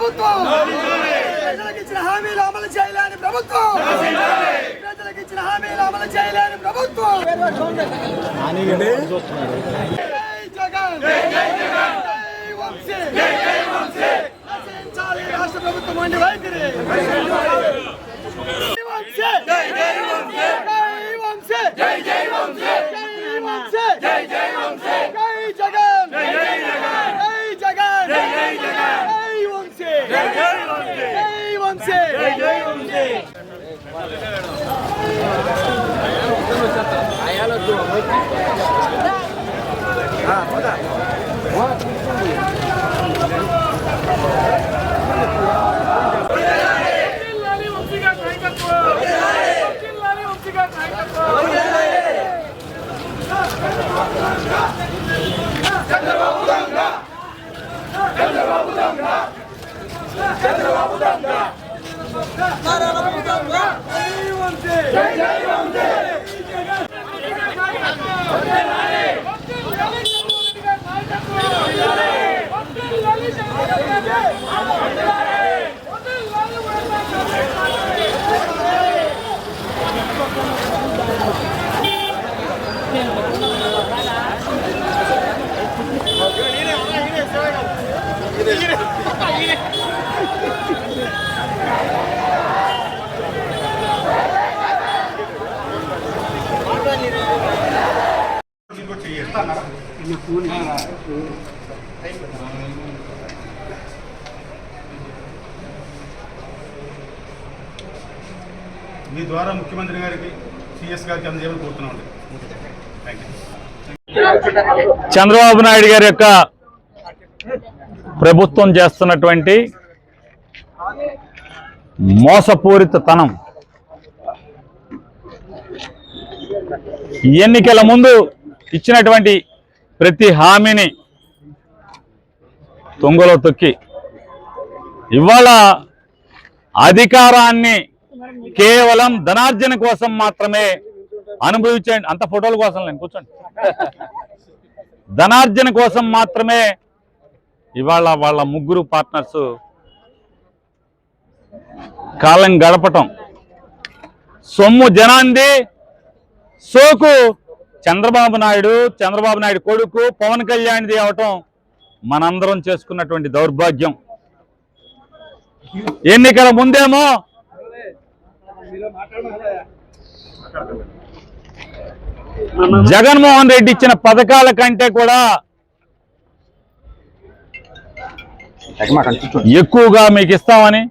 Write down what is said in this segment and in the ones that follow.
ప్రభుత్వం ప్రజలకు ఇచ్చిన హామీలు అమలు చేయలేని ప్రభుత్వం ప్రజలకు ఇచ్చిన హామీలు అమలు చేయలేని ప్రభుత్వం రాష్ట్ర ప్రభుత్వం వండి వైఖరి మీ ద్వారా ముఖ్యమంత్రి గారికి సిఎస్ గారికి అందజేయాలని కోరుతున్నాం. చంద్రబాబు నాయుడు గారి యొక్క ప్రభుత్వం చేస్తున్నటువంటి మోసపూరితతనం, ఎన్నికల ముందు ఇచ్చినటువంటి ప్రతి హామీని తుంగలో తొక్కి ఇవాళ అధికారాన్ని కేవలం ధనార్జన కోసం మాత్రమే అనుభవించండి. అంత ఫోటోల కోసం నేను కూర్చోండి. ధనార్జన కోసం మాత్రమే ఇవాళ వాళ్ళ ముగ్గురు పార్ట్నర్స్ కాలం గడపటం, సొమ్ము జనాంది, సోకు చంద్రబాబు నాయుడు కొడుకు పవన్ కళ్యాణ్ది అవటం మనందరం చేసుకున్నటువంటి దౌర్భాగ్యం. ఎన్నికల ముందేమో జగన్మోహన్ రెడ్డి ఇచ్చిన పథకాల కంటే కూడా ఎక్కువగా మీకు ఇస్తామని,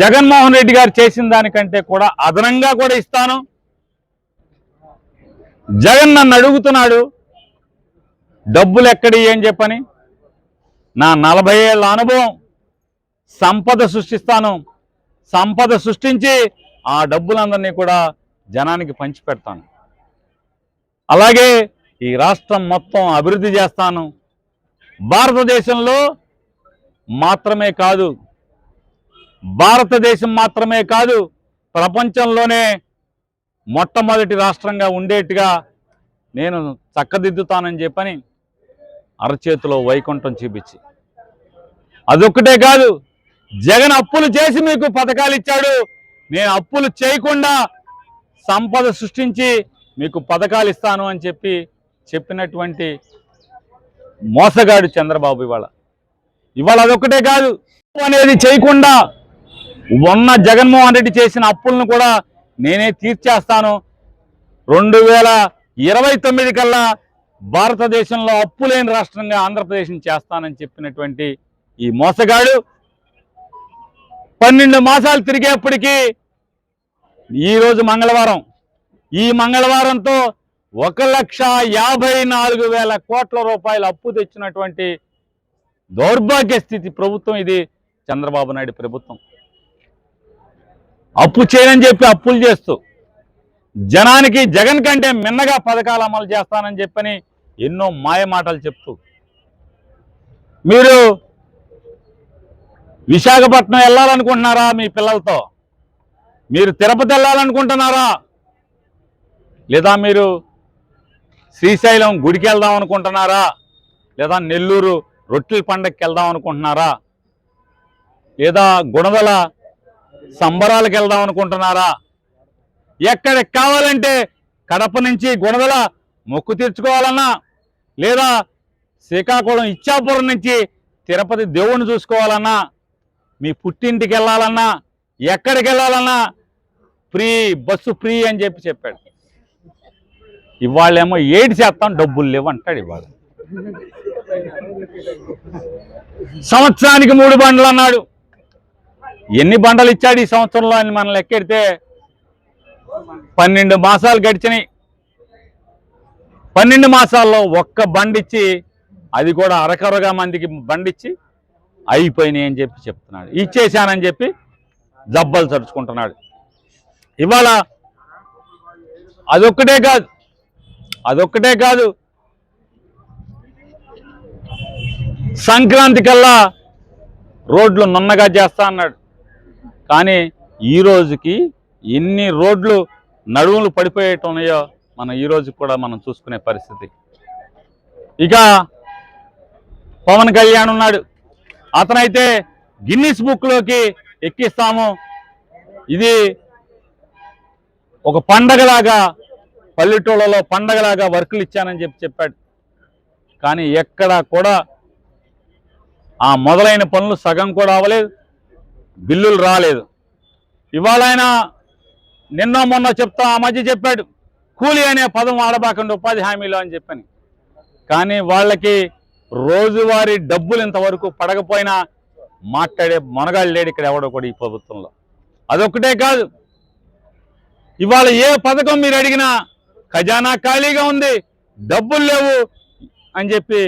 జగన్మోహన్ రెడ్డి గారు చేసిన దానికంటే కూడా అదనంగా కూడా ఇస్తాను, జగన్ నన్ను అడుగుతున్నాడు డబ్బులు ఎక్కడి అని చెప్పని, నా 40 ఏళ్ల అనుభవం, సంపద సృష్టిస్తాను, సంపద సృష్టించి ఆ డబ్బులందరినీ కూడా జనానికి పంచిపెడతాను, అలాగే ఈ రాష్ట్రం మొత్తం అభివృద్ధి చేస్తాను, భారతదేశం మాత్రమే కాదు ప్రపంచంలోనే మొట్టమొదటి రాష్ట్రంగా ఉండేట్టుగా నేను చక్కదిద్దుతానని చెప్పని అరచేతిలో వైకుంఠం చూపించి, అదొక్కటే కాదు జగన్ అప్పులు చేసి మీకు పథకాలు ఇచ్చాడు, నేను అప్పులు చేయకుండా సంపద సృష్టించి మీకు పథకాలు ఇస్తాను అని చెప్పినటువంటి మోసగాడు చంద్రబాబు. ఇవాళ అదొక్కటే కాదు అనేది చేయకుండా ఉన్న జగన్మోహన్ రెడ్డి చేసిన అప్పులను కూడా నేనే తీర్చేస్తాను, 2029 కల్లా భారతదేశంలో అప్పు లేని రాష్ట్రంగా ఆంధ్రప్రదేశ్ని చేస్తానని చెప్పినటువంటి ఈ మోసగాడు 12 మాసాలు తిరిగేప్పటికీ ఈరోజు మంగళవారం, ఈ మంగళవారంతో 1,54,000 కోట్ల రూపాయలు అప్పు తెచ్చినటువంటి దౌర్భాగ్య స్థితి ప్రభుత్వం ఇది చంద్రబాబు నాయుడు ప్రభుత్వం. అప్పు చేయనని చెప్పి అప్పులు చేస్తూ జనానికి జగన్ కంటే మిన్నగా పథకాలు అమలు చేస్తానని చెప్పని ఎన్నో మాయ మాటలు చెప్తూ, మీరు విశాఖపట్నం వెళ్ళాలనుకుంటున్నారా మీ పిల్లలతో, మీరు తిరుపతి వెళ్ళాలనుకుంటున్నారా, లేదా మీరు శ్రీశైలం గుడికి వెళ్దాం అనుకుంటున్నారా, లేదా నెల్లూరు రొట్టెల పండగకి వెళ్దాం అనుకుంటున్నారా, లేదా గుణదల సంబరాలకు వెళ్దాం అనుకుంటున్నారా? ఎక్కడికి కావాలంటే కడప నుంచి గుణదల మొక్కు తీర్చుకోవాలన్నా, లేదా శ్రీకాకుళం ఇచ్చాపురం నుంచి తిరుపతి దేవుణ్ణి చూసుకోవాలన్నా, మీ పుట్టింటికి వెళ్ళాలన్నా, ఎక్కడికి వెళ్ళాలన్నా ఫ్రీ, బస్సు ఫ్రీ అని చెప్పాడు. ఇవాళేమో 7% డబ్బులు లేవు అంటాడు. ఇవాళ సంవత్సరానికి 3 బండ్లు అన్నాడు. ఎన్ని బండలు ఇచ్చాడు ఈ సంవత్సరంలో అని మనం లెక్కెడితే 12 మాసాలు గడిచినాయి. 12 మాసాల్లో ఒక్క బండిచ్చి, అది కూడా అరకరగా మందికి బండిచ్చి అయిపోయినాయి అని చెప్తున్నాడు. ఇచ్చేశానని చెప్పి జబ్బలు చరుచుకుంటున్నాడు. ఇవాళ అదొక్కటే కాదు సంక్రాంతి కల్లా రోడ్లు నున్నగా చేస్తా అన్నాడు. కానీ ఈ రోజుకి ఎన్ని రోడ్లు నడువులు పడిపోయేట్టున్నాయో మనం ఈ రోజు కూడా మనం చూసుకునే పరిస్థితి. ఇక పవన్ కళ్యాణ్ ఉన్నాడు. అతనైతే గిన్నిస్ బుక్లోకి ఎక్కిస్తాము, ఇది ఒక పండగలాగా, పల్లెటూళ్ళలో పండగలాగా వర్కులు ఇచ్చానని చెప్పాడు. కానీ ఎక్కడ కూడా ఆ మొదలైన పనులు సగం కూడా అవ్వలేదు, బిల్లులు రాలేదు. ఇవాళ ఆయన నిన్న మొన్న ఆ మధ్య చెప్పాడు, కూలీ అనే పదం వాడబాకండి ఉపాధి హామీలో అని చెప్పని. కానీ వాళ్ళకి రోజువారీ డబ్బులు ఇంతవరకు పడకపోయినా మాట్లాడే మొనగాళ్ళు లేడు ఇక్కడ ఎవడో కూడా ఈ ప్రభుత్వంలో. అదొక్కటే కాదు, ఇవాళ ఏ పథకం మీరు అడిగినా ఖజానా ఖాళీగా ఉంది, డబ్బులు లేవు అని చెప్పి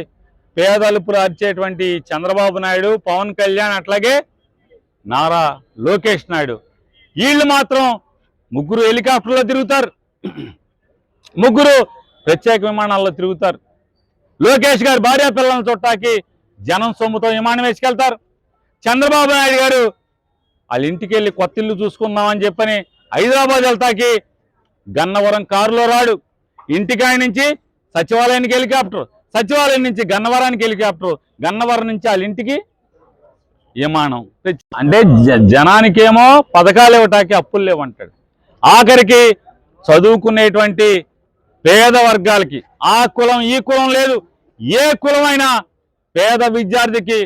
పేదలుపులు అరిచేటువంటి చంద్రబాబు నాయుడు, పవన్ కళ్యాణ్, అట్లాగే నారా లోకేష్ నాయుడు, వీళ్ళు మాత్రం 3 హెలికాప్టర్లో తిరుగుతారు, 3 ప్రత్యేక విమానాల్లో తిరుగుతారు. లోకేష్ గారు భార్య పిల్లలను చుట్టాకి జనం సొమ్ముతో విమానం వేసుకెళ్తారు. చంద్రబాబు నాయుడు గారు వాళ్ళ ఇంటికి వెళ్ళి కొత్త ఇల్లు చూసుకుందామని చెప్పని హైదరాబాద్ వెళ్తాకి గన్నవరం కారులో రాడు. ఇంటికాయ నుంచి సచివాలయానికి హెలికాప్టర్, సచివాలయం నుంచి గన్నవరానికి హెలికాప్టర్, గన్నవరం నుంచి వాళ్ళ ఇంటికి విమానం. అంటే జనానికేమో పథకాలు ఇవ్వటానికి అప్పులు లేవంటాడు. ఆఖరికి చదువుకునేటువంటి పేద వర్గాలకి ఆ కులం ఈ కులం లేదు, ఏ కులమైనా పేద విద్యార్థికి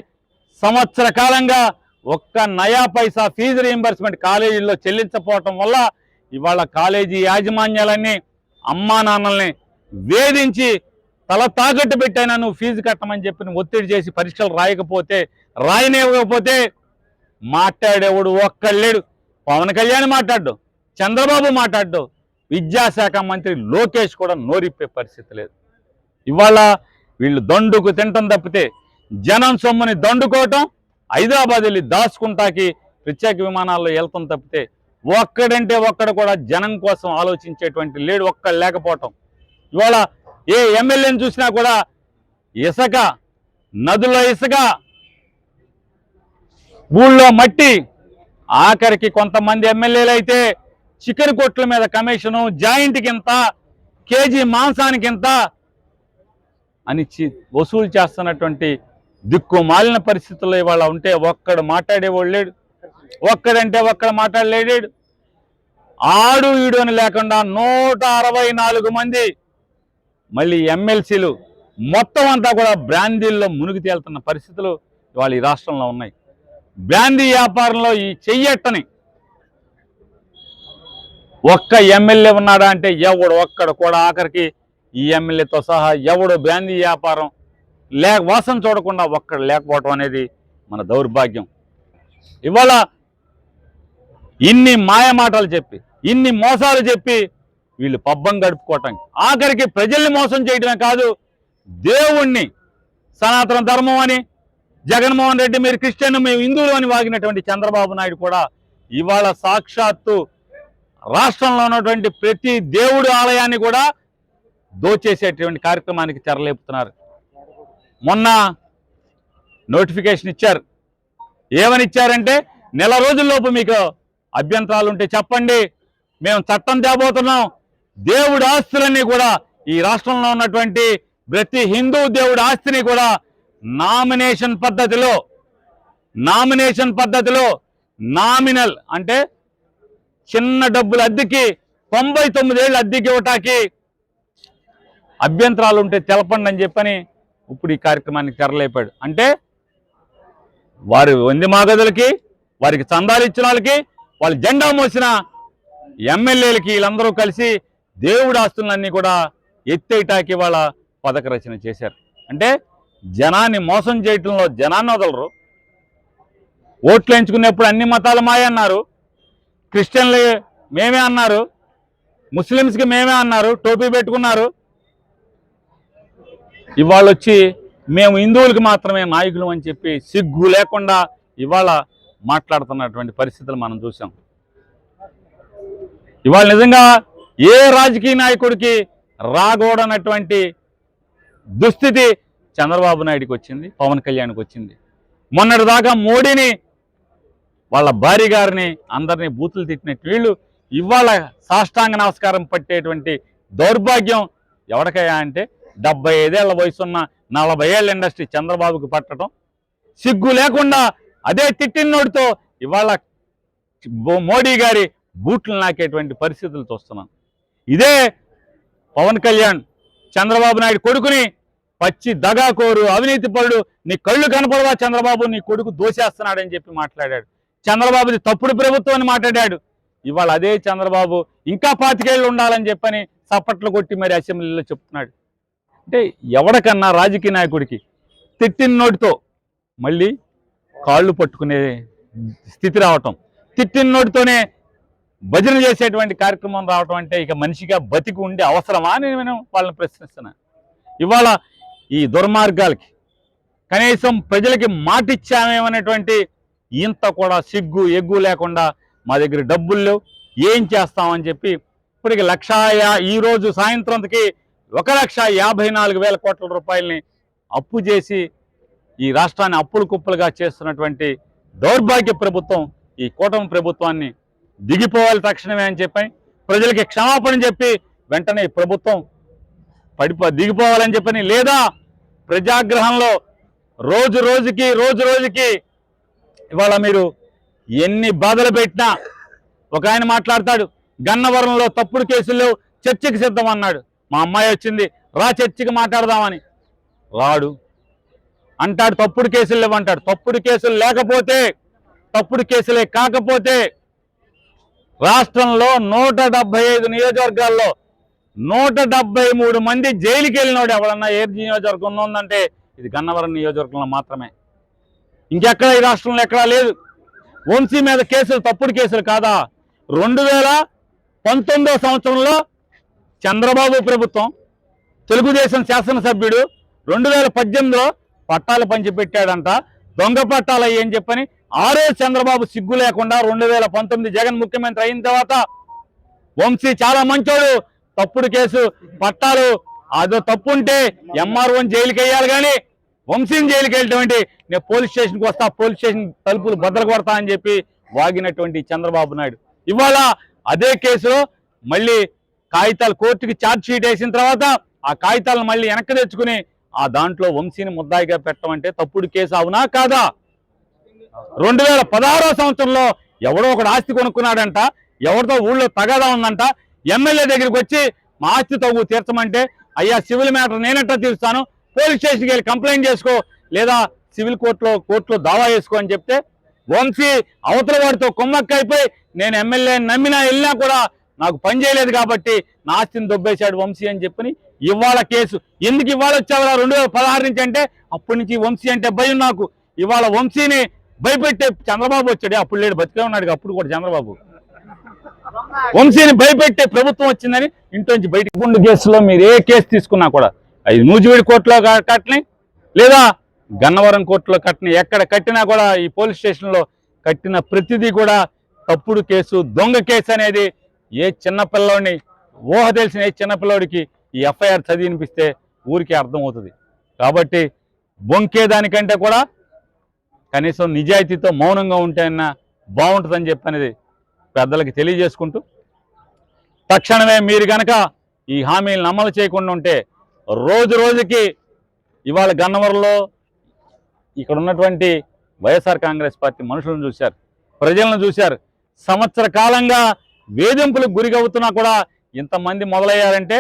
సంవత్సర కాలంగా ఒక్క నయా పైసా ఫీజు రీయింబర్స్మెంట్ కాలేజీల్లో చెల్లించకపోవటం వల్ల ఇవాళ కాలేజీ యాజమాన్యాలన్నీ అమ్మా నాన్నల్ని వేధించి తల తాకట్టు పెట్టైనా నువ్వు ఫీజు కట్టమని చెప్పి ఒత్తిడి చేసి పరీక్షలు రాయనివ్వకపోతే మాట్లాడేవాడు ఒక్కళ్ళేడు. పవన్ కళ్యాణ్ మాట్లాడ్డు, చంద్రబాబు మాట్లాడ్డు, విద్యాశాఖ మంత్రి లోకేష్ కూడా నోరిప్పే పరిస్థితి లేదు. ఇవాళ వీళ్ళు దండుకు తింటం తప్పితే, జనం సొమ్ముని దండుకోవటం, హైదరాబాద్ వెళ్ళి దాచుకుంటాకి ప్రత్యేక విమానాల్లో వెళ్తాం తప్పితే ఒక్కడంటే ఒక్కడు కూడా జనం కోసం ఆలోచించేటువంటి లేడు, ఒక్కడు లేకపోవటం. ఇవాళ ఏ ఎమ్మెల్యేని చూసినా కూడా ఇసుక, నదుల్లో ఇసుక, ఊళ్ళో మట్టి, ఆఖరికి కొంతమంది ఎమ్మెల్యేలు అయితే చికెన్ కొట్ల మీద కమిషను, జాయింట్కి ఇంత, కేజీ మాంసానికి ఇంత అని వసూలు చేస్తున్నటువంటి దిక్కు మాలిన పరిస్థితుల్లో ఇవాళ ఉంటే ఒక్కడు మాట్లాడేవాడు లేడు, ఒక్కడంటే ఒక్కడు మాట్లాడలేడు. ఆడు ఈడు అని లేకుండా 164 మంది మళ్ళీ ఎమ్మెల్సీలు మొత్తం అంతా కూడా బ్రాందీల్లో మునిగి తేలుతున్న పరిస్థితులు ఇవాళ ఈ రాష్ట్రంలో ఉన్నాయి. బ్రాందీ వ్యాపారంలో ఈ చెయ్యట్టని ఒక్క ఎమ్మెల్యే ఉన్నాడా అంటే ఎవడు ఒక్కడు కూడా, ఆఖరికి ఈ ఎమ్మెల్యేతో సహా ఎవడు బ్రాందీ వ్యాపారం వాసన చూడకుండా ఒక్కడు లేకపోవటం అనేది మన దౌర్భాగ్యం. ఇవాళ ఇన్ని మాయమాటలు చెప్పి, ఇన్ని మోసాలు చెప్పి వీళ్ళు పబ్బం గడుపుకోవటానికి, ఆఖరికి ప్రజల్ని మోసం చేయడమే కాదు, దేవుణ్ణి సనాతన ధర్మం అని, జగన్మోహన్ రెడ్డి మీరు క్రిస్టియన్ మేము హిందువులు అని వాగినటువంటి చంద్రబాబు నాయుడు కూడా ఇవాళ సాక్షాత్తు రాష్ట్రంలో ఉన్నటువంటి ప్రతి దేవుడి ఆలయాన్ని కూడా దోచేసేటువంటి కార్యక్రమానికి తెరలేపుతున్నారు. మొన్న నోటిఫికేషన్ ఇచ్చారు. ఏమని ఇచ్చారంటే, నెల రోజుల్లోపు మీకు అభ్యంతరాలు ఉంటే చెప్పండి, మేము చట్టం తేబోతున్నాం, దేవుడి ఆస్తులన్నీ కూడా ఈ రాష్ట్రంలో ఉన్నటువంటి ప్రతి హిందూ దేవుడి ఆస్తిని కూడా నామినేషన్ పద్ధతిలో నామినల్ అంటే చిన్న డబ్బులు అద్దెకి 99 ఏళ్ళు అద్దెకి ఇవ్వటానికి అభ్యంతరాలు ఉంటే తెలపండి అని చెప్పని ఇప్పుడు ఈ కార్యక్రమానికి తెరలేపాడు. అంటే వారి వంది మాగదులకి, వారికి చందాలు ఇచ్చిన వాళ్ళకి, వాళ్ళు జెండా మోసిన ఎమ్మెల్యేలకి వీళ్ళందరూ కలిసి దేవుడి ఆస్తులన్నీ కూడా ఎత్తేయటానికి వాళ్ళ పథక రచన చేశారు. అంటే జనాన్ని మోసం చేయటంలో జనాన్ని వదలరు. ఓట్లు ఎంచుకునేప్పుడు అన్ని మతాలు మాయ అన్నారు, క్రిస్టియన్లు మేమే అన్నారు, ముస్లిమ్స్కి మేమే అన్నారు, టోపీ పెట్టుకున్నారు. ఇవాళ వచ్చి మేము హిందువులకి మాత్రమే నాయకులు అని చెప్పి సిగ్గు లేకుండా ఇవాళ మాట్లాడుతున్నటువంటి పరిస్థితులు మనం చూసాం. ఇవాళ నిజంగా ఏ రాజకీయ నాయకుడికి రాకూడనటువంటి దుస్థితి చంద్రబాబు నాయుడికి వచ్చింది, పవన్ కళ్యాణ్కి వచ్చింది. మొన్నటిదాకా మోడీని, వాళ్ళ భార్య గారిని, అందరినీ బూతులు తిట్టినట్టు వీళ్ళు ఇవాళ సాష్టాంగ నమస్కారం పట్టేటువంటి దౌర్భాగ్యం ఎవరికయ్యా అంటే 75 ఏళ్ల వయసున్న 40 ఏళ్ల ఇండస్ట్రీ చంద్రబాబుకి పట్టడం, సిగ్గు లేకుండా అదే తిట్టినోడితో ఇవాళ మోడీ గారి బూట్లు నాకేటువంటి పరిస్థితులు చూస్తున్నాం. ఇదే పవన్ కళ్యాణ్ చంద్రబాబు నాయుడు కొడుకుని పచ్చి దగాకోరు, అవినీతి పరుడు, నీ కళ్ళు కనపడవా చంద్రబాబు, నీ కొడుకు దోషేస్తున్నాడని చెప్పి మాట్లాడాడు. చంద్రబాబుది తప్పుడు ప్రభుత్వం అని మాట్లాడాడు. ఇవాళ అదే చంద్రబాబు ఇంకా 25 ఏళ్ళు ఉండాలని చెప్పని చప్పట్లు కొట్టి మరి అసెంబ్లీలో చెప్తున్నాడు. అంటే ఎవరికన్నా రాజకీయ నాయకుడికి తిట్టిన నోటితో మళ్ళీ కాళ్ళు పట్టుకునే స్థితి రావటం, తిట్టిన నోటితోనే భజన చేసేటువంటి కార్యక్రమం రావటం అంటే ఇక మనిషిగా బతికి ఉండే అవసరమా అని నేను వాళ్ళని ప్రశ్నిస్తున్నాను. ఇవాళ ఈ దుర్మార్గాలకి కనీసం ప్రజలకి మాటిచ్చామేమనేటువంటి ఇంత కూడా సిగ్గు ఎగ్గు లేకుండా మా దగ్గర డబ్బులు లేవు, ఏం చేస్తామని చెప్పి ఇప్పటికి ఈరోజు సాయంత్రంకి 1,54,000 కోట్ల రూపాయలని అప్పు చేసి ఈ రాష్ట్రాన్ని అప్పులు కుప్పలుగా చేస్తున్నటువంటి దౌర్భాగ్య ప్రభుత్వం ఈ కూటమి ప్రభుత్వాన్ని దిగిపోవాలి తక్షణమే అని చెప్పి ప్రజలకి క్షమాపణ చెప్పి వెంటనే ఈ ప్రభుత్వం దిగిపోవాలని చెప్పని, లేదా ప్రజాగ్రహంలో రోజు రోజుకి ఇవాళ మీరు ఎన్ని బాధలు పెట్టినా ఒక ఆయన మాట్లాడతాడు, గన్నవరంలో తప్పుడు కేసుల్లో చర్చకి సిద్ధం అన్నాడు. మా అమ్మాయి వచ్చింది, రా చర్చకి మాట్లాడదామని, రాడు అంటాడు. తప్పుడు కేసులు లేవంటాడు. తప్పుడు కేసులు లేకపోతే, తప్పుడు కేసులే కాకపోతే రాష్ట్రంలో 175 నియోజకవర్గాల్లో 173 మంది జైలుకి వెళ్ళినోడు ఎవడన్నా ఏ నియోజకవర్గం ఉందంటే ఇది గన్నవరం నియోజకవర్గంలో మాత్రమే, ఇంకెక్కడ ఈ రాష్ట్రంలో ఎక్కడా లేదు. వంశీ మీద కేసులు తప్పుడు కేసులు కాదా? 2019 సంవత్సరంలో చంద్రబాబు ప్రభుత్వం, తెలుగుదేశం శాసనసభ్యుడు 2018లో పట్టాలు పంచిపెట్టాడంట, దొంగ పట్టాలు అయ్యి అని చెప్పని చంద్రబాబు సిగ్గు లేకుండా 2019 జగన్ ముఖ్యమంత్రి అయిన తర్వాత వంశీ చాలా మంచోడు, తప్పుడు కేసు పట్టాలు అదో తప్పు ఉంటే ఎంఆర్ఓని జైలుకి వేయాలి, కానీ వంశీని జైలుకి వెళ్ళటువంటి నేను పోలీస్ స్టేషన్కి వస్తా, పోలీస్ స్టేషన్ తలుపులు బద్దలు కొడతా అని చెప్పి వాగినటువంటి చంద్రబాబు నాయుడు ఇవాళ అదే కేసులో మళ్ళీ కాగితాలు కోర్టుకి ఛార్జ్ షీట్ వేసిన తర్వాత ఆ కాగితాలను మళ్ళీ వెనక్కి తెచ్చుకుని ఆ దాంట్లో వంశీని ముద్దాయిగా పెట్టమంటే తప్పుడు కేసు అవునా కాదా? 2016 సంవత్సరంలో ఎవడో ఒకడు ఆస్తి కొనుక్కున్నాడంట, ఎవరితో ఊళ్ళో తగాదా ఉందంట, ఎమ్మెల్యే దగ్గరికి వచ్చి మా ఆస్తి తగ్గు తీర్చమంటే అయ్యా సివిల్ మ్యాటర్ నేనెట్టా తీరుస్తాను, పోలీస్ స్టేషన్కి వెళ్ళి కంప్లైంట్ చేసుకో, లేదా సివిల్ కోర్టులో దావా వేసుకో అని చెప్తే వంశీ అవతల వాడితో కొమ్మక్కైపోయి నేను ఎమ్మెల్యే నమ్మినా వెళ్ళినా కూడా నాకు పని చేయలేదు కాబట్టి నా ఆస్తిని దొబ్బేశాడు వంశీ అని చెప్పని ఇవాళ కేసు. ఎందుకు ఇవాళ వచ్చావరా 2016 నుంచి అంటే అప్పటి నుంచి వంశీ అంటే భయం నాకు. ఇవాళ వంశీని భయపెట్టే చంద్రబాబు వచ్చాడు, అప్పుడు లేడు, బతికే ఉన్నాడు అప్పుడు కూడా చంద్రబాబు. వంశీని భయపెట్టే ప్రభుత్వం వచ్చిందని ఇంట్లోంచి బయటకు గుండు కేసులో మీరు ఏ కేసు తీసుకున్నా కూడా అది నూజివీడి కోర్టులో కట్టని, లేదా గన్నవరం కోర్టులో కట్టని, ఎక్కడ కట్టినా కూడా ఈ పోలీస్ స్టేషన్లో కట్టిన ప్రతిదీ కూడా తప్పుడు కేసు, దొంగ కేసు అనేది ఏ చిన్నపిల్లోడిని ఊహ తెలిసిన ఏ చిన్నపిల్లోడికి ఈ ఎఫ్ఐఆర్ చదివినిపిస్తే ఊరికి అర్థమవుతుంది. కాబట్టి బొంకేదానికంటే కూడా కనీసం నిజాయితీతో మౌనంగా ఉంటేనా బాగుంటుందని చెప్పనేది పెద్దలకి తెలియజేసుకుంటూ, తక్షణమే మీరు కనుక ఈ హామీలను అమలు చేయకుండా ఉంటే రోజుకి ఇవాళ గన్నవరంలో ఇక్కడ ఉన్నటువంటి వైఎస్ఆర్ కాంగ్రెస్ పార్టీ మనుషులను చూశారు, ప్రజలను చూశారు. సంవత్సర కాలంగా వేధింపులకు గురిగవుతున్నా కూడా ఇంతమంది మొదలయ్యారంటే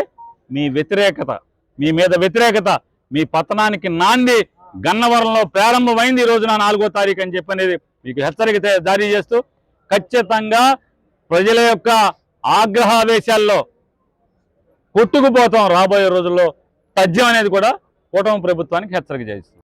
మీ వ్యతిరేకత, మీ మీద వ్యతిరేకత, మీ పతనానికి నాంది గన్నవరంలో ప్రారంభమైంది ఈ రోజున 4వ తారీఖు అని చెప్పనేది మీకు హెచ్చరిక జారీ చేస్తూ ఖచ్చితంగా ప్రజల యొక్క ఆగ్రహావేశాల్లో కొట్టుకుపోతాం రాబోయే రోజుల్లో తథ్యం అనేది కూడా కూటమి ప్రభుత్వానికి హెచ్చరిక చేస్తుంది.